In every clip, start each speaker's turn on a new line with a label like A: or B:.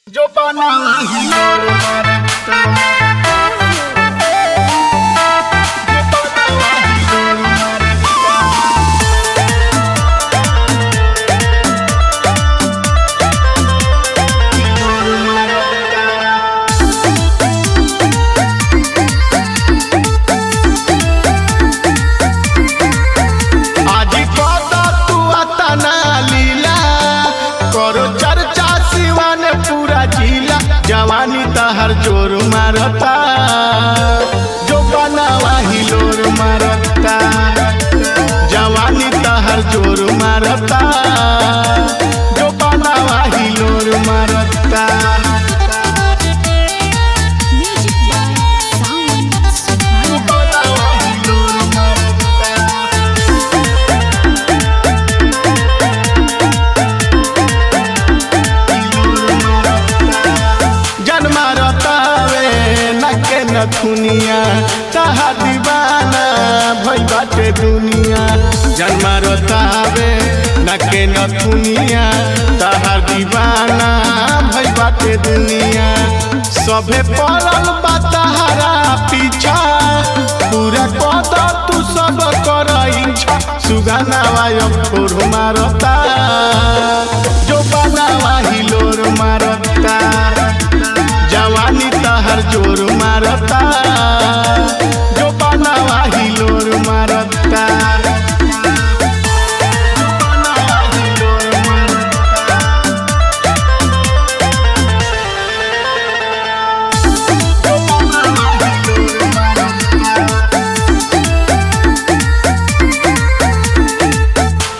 A: जो बना ही और मरता जो बना ही और मरता और मरता आज कदा तू आता ना लीला करो चर्चा सिवान पूरा जिला जवानी तहर जोर मारता जो बनावा ही लोर मारता जवानी तहर जोर मारता जो बनावा ही लोर मारता जो बनावा ही लोर मारता जन्मा रतावे नके नथुनिया तहा दीवाना भई बाटे दुनिया जन्मा रतावे नके नथुनिया तहा दीवाना भई बाटे दुनिया सभे पड़ल बा तहरा पीछा पूरा कद तू सब कर इच्छा सुगाना वायर मारता जो बनावा ही लोर मारता जवानी तहर जोर मारता जो बनावा ही लोर मारता जो बनावा ही लोर मारता जो बनावा ही लोर मारता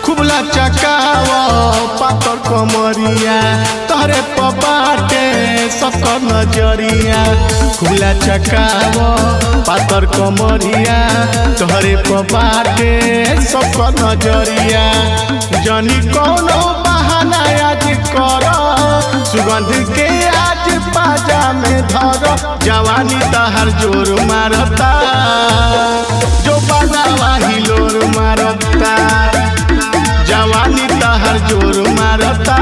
A: खुबला चकावा पातर कमरिया तहरे पबाटे सकर नजरिया खुला चकाव पातर कमरिया तोहरे पबाटे सकर नजरिया जनी कोनो बहाना आज कर सुगंध के आज पाजा में धर जवानी तहर जोर मारता जो बनावा ही लोर मारता जवानी तहर जोर मारता